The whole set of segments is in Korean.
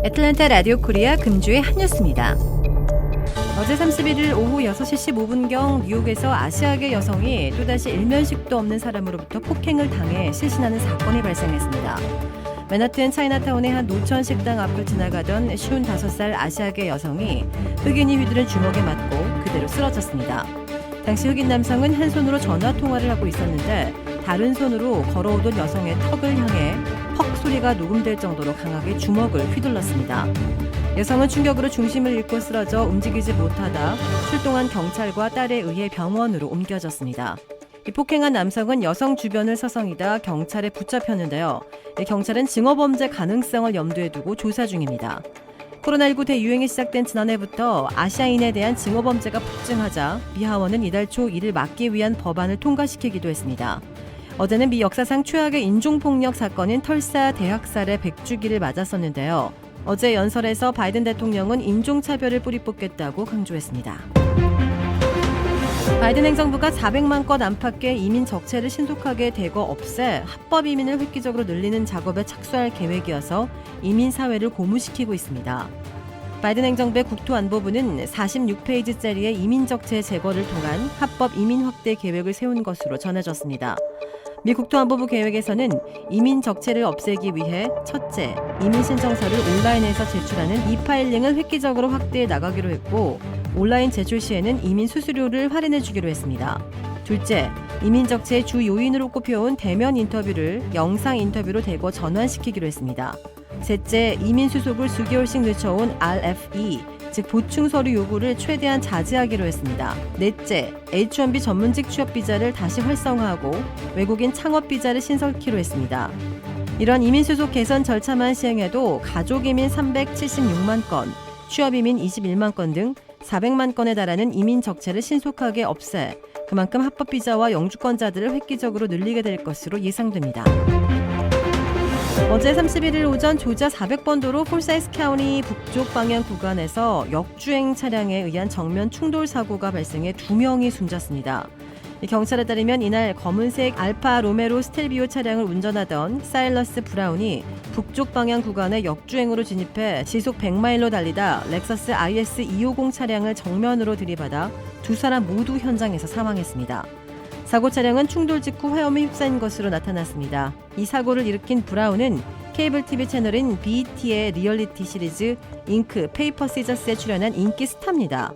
애틀랜타 라디오 코리아 금주의 한 뉴스입니다. 어제 31일 오후 6시 15분경 뉴욕에서 아시아계 여성이 또다시 일면식도 없는 사람으로부터 폭행을 당해 실신하는 사건이 발생했습니다. 맨하튼 차이나타운의 한 노천 식당 앞을 지나가던 55살 아시아계 여성이 흑인이 휘두른 주먹에 맞고 그대로 쓰러졌습니다. 당시 흑인 남성은 한 손으로 전화 통화를 하고 있었는데 다른 손으로 걸어오던 여성의 턱을 향해 퍽 소리가 녹음될 정도로 강하게 주먹을 휘둘렀습니다. 여성은 충격으로 중심을 잃고 쓰러져 움직이지 못하다 출동한 경찰과 딸에 의해 병원으로 옮겨졌습니다. 이 폭행한 남성은 여성 주변을 서성이다 경찰에 붙잡혔는데요. 경찰은 증오범죄 가능성을 염두에 두고 조사 중입니다. 코로나19 대유행이 시작된 지난해부터 아시아인에 대한 증오범죄가 폭증하자 미 하원은 이달 초 이를 막기 위한 법안을 통과시키기도 했습니다. 어제는 미 역사상 최악의 인종폭력 사건인 털사 대학살의 100주기를 맞았었는데요. 어제 연설에서 바이든 대통령은 인종차별을 뿌리 뽑겠다고 강조했습니다. 바이든 행정부가 400만 건 안팎의 이민 적체를 신속하게 대거 없애 합법 이민을 획기적으로 늘리는 작업에 착수할 계획이어서 이민 사회를 고무시키고 있습니다. 바이든 행정부의 국토안보부는 46페이지짜리의 이민 적체 제거를 통한 합법 이민 확대 계획을 세운 것으로 전해졌습니다. 미 국토안보부 계획에서는 이민 적체를 없애기 위해 첫째, 이민 신청서를 온라인에서 제출하는 이파일링을 획기적으로 확대해 나가기로 했고 온라인 제출 시에는 이민 수수료를 할인해 주기로 했습니다. 둘째, 이민 적체의 주 요인으로 꼽혀온 대면 인터뷰를 영상 인터뷰로 대거 전환시키기로 했습니다. 셋째, 이민 수속을 수개월씩 늦춰온 RFE, 즉 보충 서류 요구를 최대한 자제하기로 했습니다. 넷째, H-1B 전문직 취업 비자를 다시 활성화하고 외국인 창업 비자를 신설키로 했습니다. 이런 이민 수속 개선 절차만 시행해도 가족 이민 376만 건, 취업 이민 21만 건 등 400만 건에 달하는 이민 적체를 신속하게 없애 그만큼 합법 비자와 영주권자들을 획기적으로 늘리게 될 것으로 예상됩니다. 어제 31일 오전 조지아 400번 도로 폴사이스 카운티 북쪽 방향 구간에서 역주행 차량에 의한 정면 충돌 사고가 발생해 2명이 숨졌습니다. 경찰에 따르면 이날 검은색 알파 로메로 스텔비오 차량을 운전하던 사일러스 브라운이 북쪽 방향 구간에 역주행으로 진입해 시속 100마일로 달리다 렉서스 IS 250 차량을 정면으로 들이받아 두 사람 모두 현장에서 사망했습니다. 사고 차량은 충돌 직후 화염에 휩싸인 것으로 나타났습니다. 이 사고를 일으킨 브라운은 케이블 TV 채널인 BET의 리얼리티 시리즈 잉크 페이퍼 시저스에 출연한 인기 스타입니다.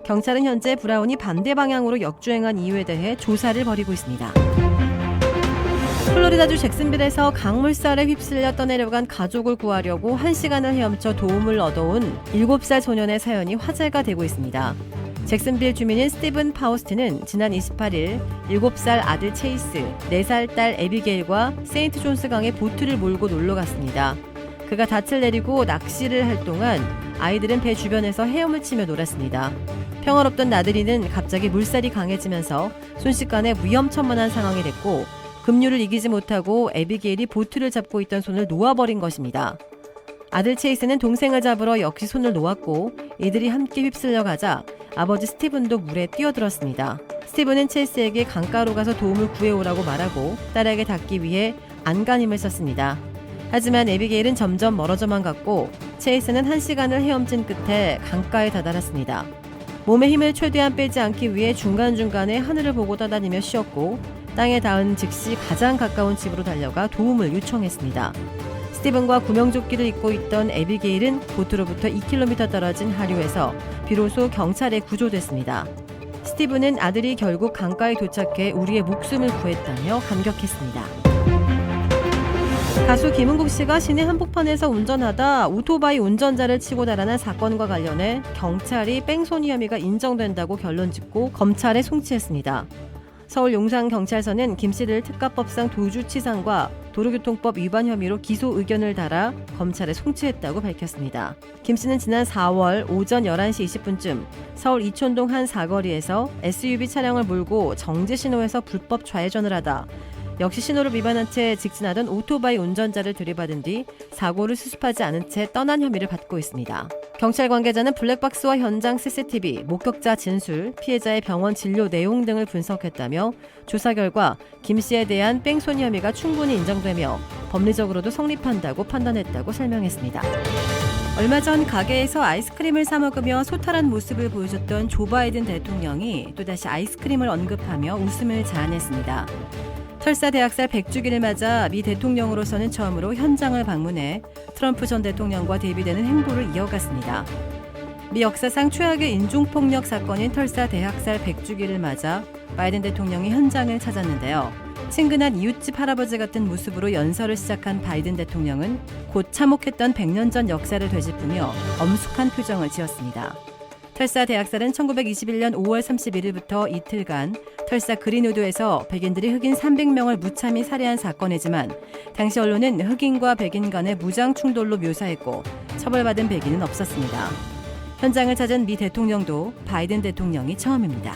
경찰은 현재 브라운이 반대 방향으로 역주행한 이유에 대해 조사를 벌이고 있습니다. 플로리다주 잭슨빌에서 강물살에 휩쓸려 떠내려간 가족을 구하려고 1시간을 헤엄쳐 도움을 얻어온 7살 소년의 사연이 화제가 되고 있습니다. 잭슨빌 주민인 스티븐 파우스트는 지난 28일 7살 아들 체이스, 4살 딸 에비게일과 세인트 존스 강에 보트를 몰고 놀러 갔습니다. 그가 닻을 내리고 낚시를 할 동안 아이들은 배 주변에서 헤엄을 치며 놀았습니다. 평화롭던 나들이는 갑자기 물살이 강해지면서 순식간에 위험천만한 상황이 됐고 급류를 이기지 못하고 에비게일이 보트를 잡고 있던 손을 놓아버린 것입니다. 아들 체이스는 동생을 잡으러 역시 손을 놓았고 이들이 함께 휩쓸려 가자 아버지 스티븐도 물에 뛰어들었습니다. 스티븐은 체이스에게 강가로 가서 도움을 구해오라고 말하고 딸에게 닿기 위해 안간힘을 썼습니다. 하지만 에비게일은 점점 멀어져만 갔고 체이스는 1시간을 헤엄친 끝에 강가에 다다랐습니다. 몸의 힘을 최대한 빼지 않기 위해 중간중간에 하늘을 보고 떠다니며 쉬었고 땅에 닿은 즉시 가장 가까운 집으로 달려가 도움을 요청했습니다. 스티븐과 구명조끼를 입고 있던 에비게일은 보트로부터 2km 떨어진 하류에서 비로소 경찰에 구조됐습니다. 스티븐은 아들이 결국 강가에 도착해 우리의 목숨을 구했다며 감격했습니다. 가수 김은국 씨가 시내 한복판에서 운전하다 오토바이 운전자를 치고 달아난 사건과 관련해 경찰이 뺑소니 혐의가 인정된다고 결론짓고 검찰에 송치했습니다. 서울 용산경찰서는 김 씨를 특가법상 도주치상과 도로교통법 위반 혐의로 기소 의견을 달아 검찰에 송치했다고 밝혔습니다. 김 씨는 지난 4월 오전 11시 20분쯤 서울 이촌동 한 사거리에서 SUV 차량을 몰고 정지 신호에서 불법 좌회전을 하다 역시 신호를 위반한 채 직진하던 오토바이 운전자를 들이받은 뒤 사고를 수습하지 않은 채 떠난 혐의를 받고 있습니다. 경찰 관계자는 블랙박스와 현장 CCTV, 목격자 진술, 피해자의 병원 진료 내용 등을 분석했다며 조사 결과 김 씨에 대한 뺑소니 혐의가 충분히 인정되며 법리적으로도 성립한다고 판단했다고 설명했습니다. 얼마 전 가게에서 아이스크림을 사 먹으며 소탈한 모습을 보여줬던 조 바이든 대통령이 또다시 아이스크림을 언급하며 웃음을 자아냈습니다. 설사 대학살 100주기를 맞아 미 대통령으로서는 처음으로 현장을 방문해 트럼프 전 대통령과 대비되는 행보를 이어갔습니다. 미 역사상 최악의 인종폭력 사건인 털사 대학살 100주기를 맞아 바이든 대통령이 현장을 찾았는데요. 친근한 이웃집 할아버지 같은 모습으로 연설을 시작한 바이든 대통령은 곧 참혹했던 100년 전 역사를 되짚으며 엄숙한 표정을 지었습니다. 털사 대학살은 1921년 5월 31일부터 이틀간 털사 그린우드에서 백인들이 흑인 300명을 무참히 살해한 사건이지만 당시 언론은 흑인과 백인 간의 무장 충돌로 묘사했고 처벌받은 백인은 없었습니다. 현장을 찾은 미 대통령도 바이든 대통령이 처음입니다.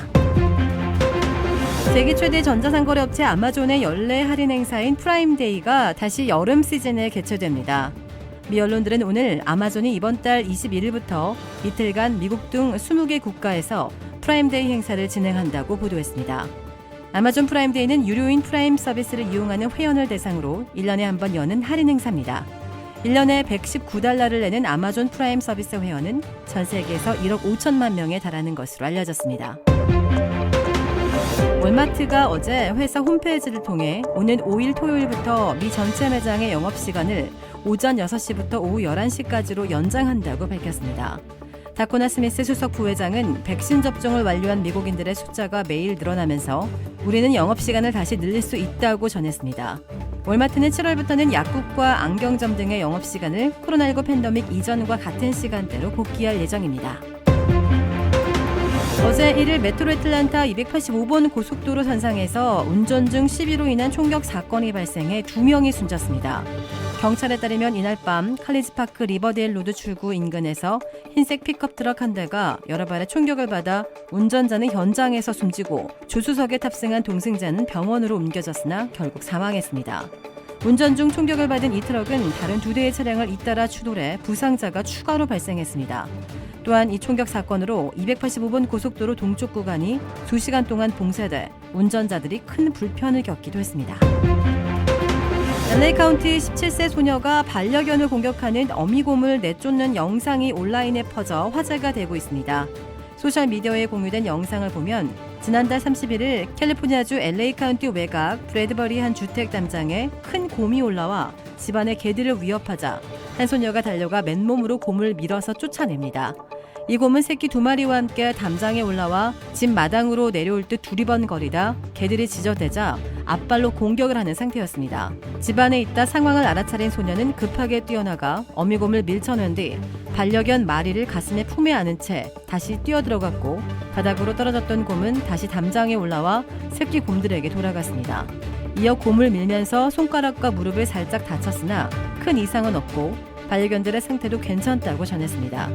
세계 최대 전자상거래 업체 아마존의 연례 할인 행사인 프라임데이가 다시 여름 시즌에 개최됩니다. 미 언론들은 오늘 아마존이 이번 달 21일부터 이틀간 미국 등 20개 국가에서 프라임데이 행사를 진행한다고 보도했습니다. 아마존 프라임데이는 유료인 프라임 서비스를 이용하는 회원을 대상으로 1년에 한 번 여는 할인 행사입니다. 1년에 $119를 내는 아마존 프라임 서비스 회원은 전 세계에서 1억 5천만 명에 달하는 것으로 알려졌습니다. 월마트가 어제 회사 홈페이지를 통해 오는 5일 토요일부터 미 전체 매장의 영업시간을 오전 6시부터 오후 11시까지로 연장한다고 밝혔습니다. 다코나 스미스 수석 부회장은 백신 접종을 완료한 미국인들의 숫자가 매일 늘어나면서 우리는 영업시간을 다시 늘릴 수 있다고 전했습니다. 월마트는 7월부터는 약국과 안경점 등의 영업시간을 코로나19 팬데믹 이전과 같은 시간대로 복귀할 예정입니다. 어제 1일 메트로 애틀란타 285번 고속도로 선상에서 운전 중 시비로 인한 총격 사건이 발생해 2명이 숨졌습니다. 경찰에 따르면 이날 밤 칼리지파크 리버데일 로드 출구 인근에서 흰색 픽업 트럭 한 대가 여러 발의 총격을 받아 운전자는 현장에서 숨지고 조수석에 탑승한 동승자는 병원으로 옮겨졌으나 결국 사망했습니다. 운전 중 총격을 받은 이 트럭은 다른 2대의 차량을 잇따라 추돌해 부상자가 추가로 발생했습니다. 또한 이 총격 사건으로 285번 고속도로 동쪽 구간이 2시간 동안 봉쇄돼 운전자들이 큰 불편을 겪기도 했습니다. LA 카운티 17세 소녀가 반려견을 공격하는 어미곰을 내쫓는 영상이 온라인에 퍼져 화제가 되고 있습니다. 소셜미디어에 공유된 영상을 보면 지난달 31일 캘리포니아주 LA 카운티 외곽 브래드버리 한 주택 담장에 큰 곰이 올라와 집안의 개들을 위협하자 한 소녀가 달려가 맨몸으로 곰을 밀어서 쫓아냅니다. 이 곰은 새끼 2마리와 함께 담장에 올라와 집 마당으로 내려올 듯 두리번거리다 개들이 지저대자 앞발로 공격을 하는 상태였습니다. 집안에 있다 상황을 알아차린 소녀는 급하게 뛰어나가 어미곰을 밀쳐낸 뒤 반려견 마리를 가슴에 품에 안은 채 다시 뛰어들어갔고 바닥으로 떨어졌던 곰은 다시 담장에 올라와 새끼 곰들에게 돌아갔습니다. 이어 곰을 밀면서 손가락과 무릎을 살짝 다쳤으나 큰 이상은 없고 반려견들의 상태도 괜찮다고 전했습니다.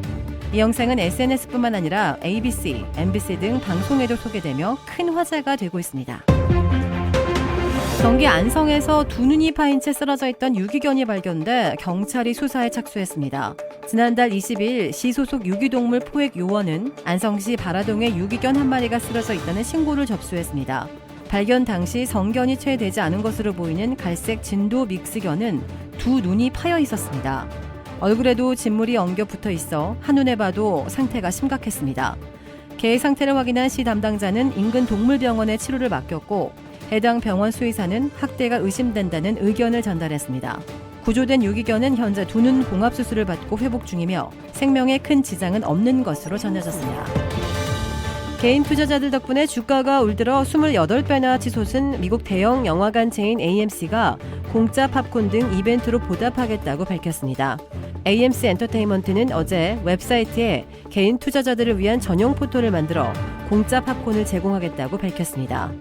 이 영상은 SNS뿐만 아니라 ABC, MBC 등 방송에도 소개되며 큰 화제가 되고 있습니다. 경기 안성에서 2눈이 파인 채 쓰러져 있던 유기견이 발견돼 경찰이 수사에 착수했습니다. 지난달 20일 시 소속 유기동물 포획 요원은 안성시 바라동에 유기견 한 마리가 쓰러져 있다는 신고를 접수했습니다. 발견 당시 성견이 채 되지 않은 것으로 보이는 갈색 진도 믹스견은 2눈이 파여 있었습니다. 얼굴에도 진물이 엉겨 붙어 있어 한눈에 봐도 상태가 심각했습니다. 개의 상태를 확인한 시 담당자는 인근 동물병원에 치료를 맡겼고 해당 병원 수의사는 학대가 의심된다는 의견을 전달했습니다. 구조된 유기견은 현재 2눈 봉합수술을 받고 회복 중이며 생명에 큰 지장은 없는 것으로 전해졌습니다. 개인 투자자들 덕분에 주가가 올 들어 28배나 치솟은 미국 대형 영화관 체인 AMC가 공짜 팝콘 등 이벤트로 보답하겠다고 밝혔습니다. AMC 엔터테인먼트는 어제 웹사이트에 개인 투자자들을 위한 전용 포털을 만들어 공짜 팝콘을 제공하겠다고 밝혔습니다.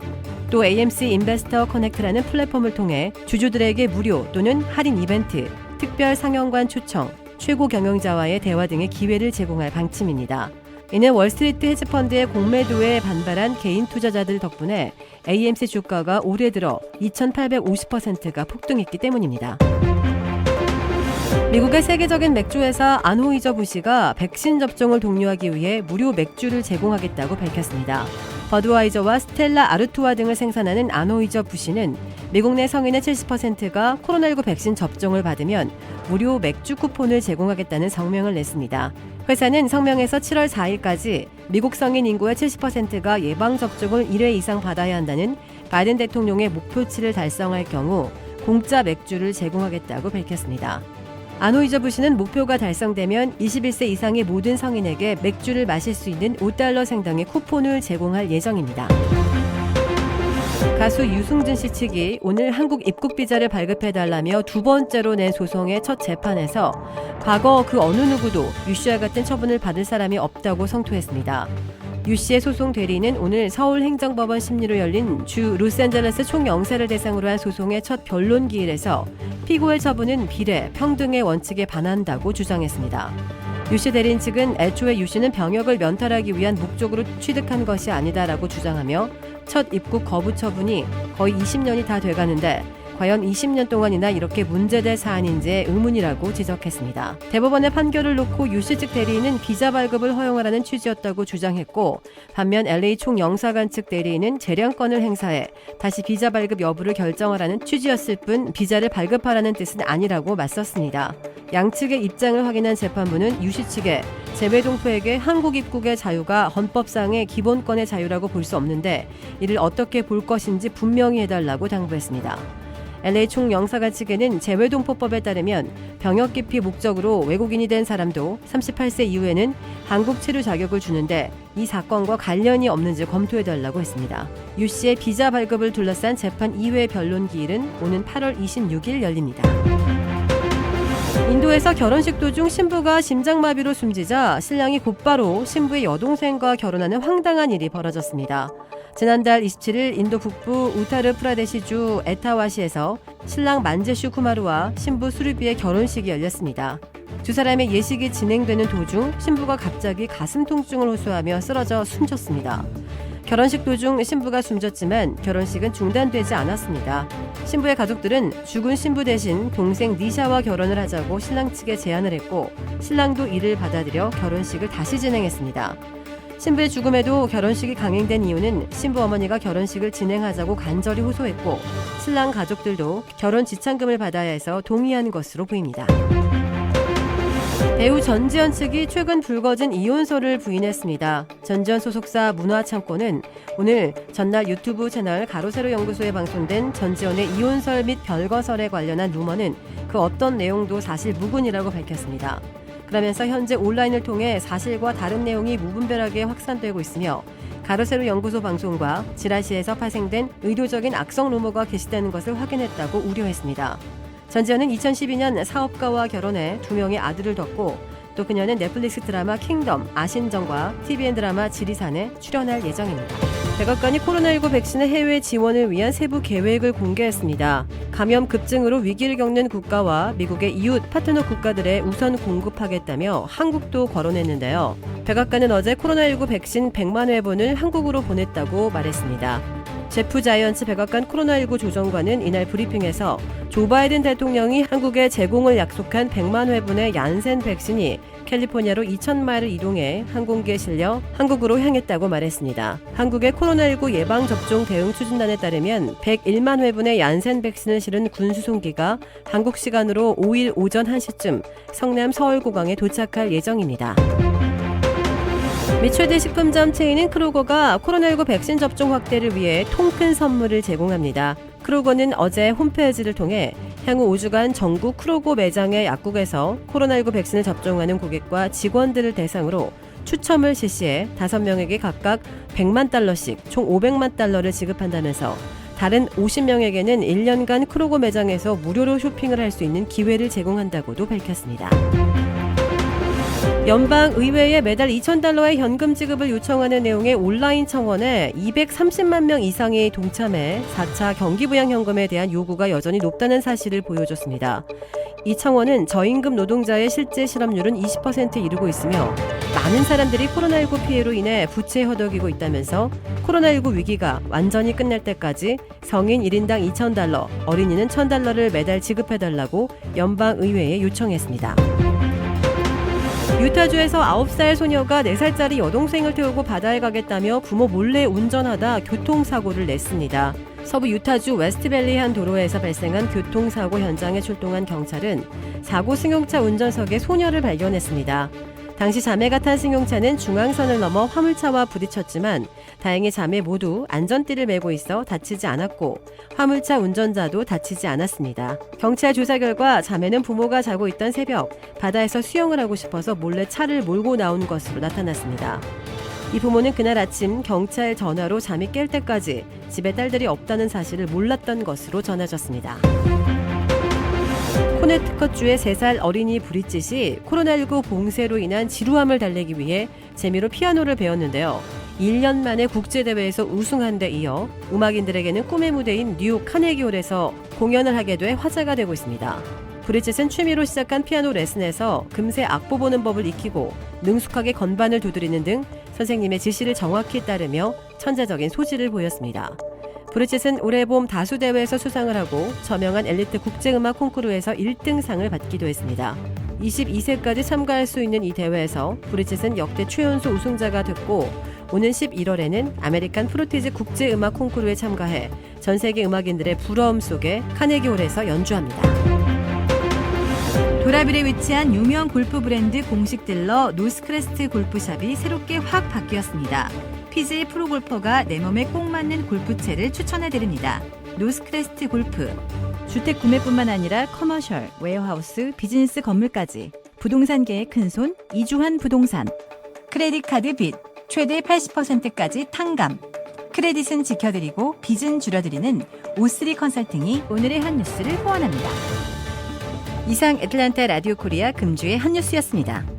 또 AMC 인베스터 커넥트라는 플랫폼을 통해 주주들에게 무료 또는 할인 이벤트, 특별 상영관 초청, 최고 경영자와의 대화 등의 기회를 제공할 방침입니다. 이는 월스트리트 헤지펀드의 공매도에 반발한 개인 투자자들 덕분에 AMC 주가가 올해 들어 2,850%가 폭등했기 때문입니다. 미국의 세계적인 맥주회사 안호이저부시가 백신 접종을 독려하기 위해 무료 맥주를 제공하겠다고 밝혔습니다. 버드와이저와 스텔라 아르투아 등을 생산하는 아노이저부시는 미국 내 성인의 70%가 코로나19 백신 접종을 받으면 무료 맥주 쿠폰을 제공하겠다는 성명을 냈습니다. 회사는 성명에서 7월 4일까지 미국 성인 인구의 70%가 예방접종을 1회 이상 받아야 한다는 바이든 대통령의 목표치를 달성할 경우 공짜 맥주를 제공하겠다고 밝혔습니다. 아노이저부시는 목표가 달성되면 21세 이상의 모든 성인에게 맥주를 마실 수 있는 $5 상당의 쿠폰을 제공할 예정입니다. 가수 유승준 씨 측이 오늘 한국 입국 비자를 발급해달라며 두 번째로 낸 소송의 첫 재판에서 과거 그 어느 누구도 유 씨와 같은 처분을 받을 사람이 없다고 성토했습니다. 유 씨의 소송 대리는 오늘 서울행정법원 심리로 열린 주 로스앤젤레스 총영사를 대상으로 한 소송의 첫 변론 기일에서 피고의 처분은 비례, 평등의 원칙에 반한다고 주장했습니다. 유 씨 대리인 측은 애초에 유 씨는 병역을 면탈하기 위한 목적으로 취득한 것이 아니다라고 주장하며 첫 입국 거부 처분이 거의 20년이 다 돼가는데 과연 20년 동안이나 이렇게 문제될 사안인지 의문이라고 지적했습니다. 대법원의 판결을 놓고 유 씨 측 대리인은 비자 발급을 허용하라는 취지였다고 주장했고 반면 LA 총영사관 측 대리인은 재량권을 행사해 다시 비자 발급 여부를 결정하라는 취지였을 뿐 비자를 발급하라는 뜻은 아니라고 맞섰습니다. 양측의 입장을 확인한 재판부는 유 씨 측에 재외동포에게 한국 입국의 자유가 헌법상의 기본권의 자유라고 볼 수 없는데 이를 어떻게 볼 것인지 분명히 해달라고 당부했습니다. LA 총영사관 측에는 재외동포법에 따르면 병역 기피 목적으로 외국인이 된 사람도 38세 이후에는 한국 체류 자격을 주는데 이 사건과 관련이 없는지 검토해달라고 했습니다. 유 씨의 비자 발급을 둘러싼 재판 2회 변론 기일은 오는 8월 26일 열립니다. 인도에서 결혼식 도중 신부가 심장마비로 숨지자 신랑이 곧바로 신부의 여동생과 결혼하는 황당한 일이 벌어졌습니다. 지난달 27일 인도 북부 우타르 프라데시주 에타와시에서 신랑 만제슈 쿠마루와 신부 수르비의 결혼식이 열렸습니다. 두 사람의 예식이 진행되는 도중 신부가 갑자기 가슴 통증을 호소하며 쓰러져 숨졌습니다. 결혼식 도중 신부가 숨졌지만 결혼식은 중단되지 않았습니다. 신부의 가족들은 죽은 신부 대신 동생 니샤와 결혼을 하자고 신랑 측에 제안을 했고 신랑도 이를 받아들여 결혼식을 다시 진행했습니다. 신부의 죽음에도 결혼식이 강행된 이유는 신부 어머니가 결혼식을 진행하자고 간절히 호소했고 신랑 가족들도 결혼 지참금을 받아야 해서 동의한 것으로 보입니다. 배우 전지현 측이 최근 불거진 이혼설을 부인했습니다. 전지현 소속사 문화창고는 오늘 전날 유튜브 채널 가로세로 연구소에 방송된 전지현의 이혼설 및 별거설에 관련한 루머는 그 어떤 내용도 사실 무근이라고 밝혔습니다. 그러면서 현재 온라인을 통해 사실과 다른 내용이 무분별하게 확산되고 있으며 가로세로 연구소 방송과 지라시에서 파생된 의도적인 악성 루머가 게시되는 것을 확인했다고 우려했습니다. 전지현은 2012년 사업가와 결혼해 2명의 아들을 뒀고 또 그녀는 넷플릭스 드라마 킹덤, 아신정과 TVN 드라마 지리산에 출연할 예정입니다. 백악관이 코로나19 백신의 해외 지원을 위한 세부 계획을 공개했습니다. 감염 급증으로 위기를 겪는 국가와 미국의 이웃, 파트너 국가들에 우선 공급하겠다며 한국도 거론했는데요. 백악관은 어제 코로나19 백신 100만 회분을 한국으로 보냈다고 말했습니다. 제프 자이언츠 백악관 코로나19 조정관은 이날 브리핑에서 조 바이든 대통령이 한국에 제공을 약속한 100만 회분의 얀센 백신이 캘리포니아로 2,000마일을 이동해 항공기에 실려 한국으로 향했다고 말했습니다. 한국의 코로나19 예방접종 대응 추진단에 따르면 101만 회분의 얀센 백신을 실은 군수송기가 한국 시간으로 5일 오전 1시쯤 성남 서울공항에 도착할 예정입니다. 미 최대 식품점 체인인 크로거가 코로나19 백신 접종 확대를 위해 통큰 선물을 제공합니다. 크로거는 어제 홈페이지를 통해 향후 5주간 전국 크로거 매장의 약국에서 코로나19 백신을 접종하는 고객과 직원들을 대상으로 추첨을 실시해 5명에게 각각 $100만 총 $500만 지급한다면서 다른 50명에게는 1년간 크로거 매장에서 무료로 쇼핑을 할 수 있는 기회를 제공한다고도 밝혔습니다. 연방의회에 매달 $2,000의 현금 지급을 요청하는 내용의 온라인 청원에 230만 명 이상이 동참해 4차 경기부양현금에 대한 요구가 여전히 높다는 사실을 보여줬습니다. 이 청원은 저임금 노동자의 실제 실업률은 20%에 이르고 있으며 많은 사람들이 코로나19 피해로 인해 부채에 허덕이고 있다면서 코로나19 위기가 완전히 끝날 때까지 성인 1인당 $2,000, 어린이는 $1,000를 매달 지급해달라고 연방의회에 요청했습니다. 유타주에서 9살 소녀가 4살짜리 여동생을 태우고 바다에 가겠다며 부모 몰래 운전하다 교통사고를 냈습니다. 서부 유타주 웨스트밸리 한 도로에서 발생한 교통사고 현장에 출동한 경찰은 사고 승용차 운전석에 소녀를 발견했습니다. 당시 자매가 탄 승용차는 중앙선을 넘어 화물차와 부딪혔지만 다행히 자매 모두 안전띠를 메고 있어 다치지 않았고 화물차 운전자도 다치지 않았습니다. 경찰 조사 결과 자매는 부모가 자고 있던 새벽 바다에서 수영을 하고 싶어서 몰래 차를 몰고 나온 것으로 나타났습니다. 이 부모는 그날 아침 경찰 전화로 잠이 깰 때까지 집에 딸들이 없다는 사실을 몰랐던 것으로 전해졌습니다. 코네티컷주의 3살 어린이 브리짓이 코로나19 봉쇄로 인한 지루함을 달래기 위해 재미로 피아노를 배웠는데요. 1년 만에 국제대회에서 우승한 데 이어 음악인들에게는 꿈의 무대인 뉴욕 카네기홀에서 공연을 하게 돼 화제가 되고 있습니다. 브리짓은 취미로 시작한 피아노 레슨에서 금세 악보 보는 법을 익히고 능숙하게 건반을 두드리는 등 선생님의 지시를 정확히 따르며 천재적인 소질을 보였습니다. 브리짓은 올해 봄 다수대회에서 수상을 하고 저명한 엘리트 국제음악 콩쿠르에서 1등상을 받기도 했습니다. 22세까지 참가할 수 있는 이 대회에서 브리짓은 역대 최연소 우승자가 됐고 오는 11월에는 아메리칸 프로티즈 국제음악 콩쿠르에 참가해 전 세계 음악인들의 부러움 속에 카네기홀에서 연주합니다. 도라빌에 위치한 유명 골프 브랜드 공식 딜러 노스크레스트 골프샵이 새롭게 확 바뀌었습니다. PGA 프로골퍼가 내 몸에 꼭 맞는 골프채를 추천해드립니다. 노스크레스트 골프. 주택 구매뿐만 아니라 커머셜, 웨어하우스, 비즈니스 건물까지 부동산계의 큰손 이주환 부동산. 크레딧 카드 빚 최대 80%까지 탕감. 크레딧은 지켜드리고 빚은 줄여드리는 O3 컨설팅이 오늘의 한 뉴스를 후원합니다. 이상 애틀랜타 라디오 코리아 금주의 한 뉴스였습니다.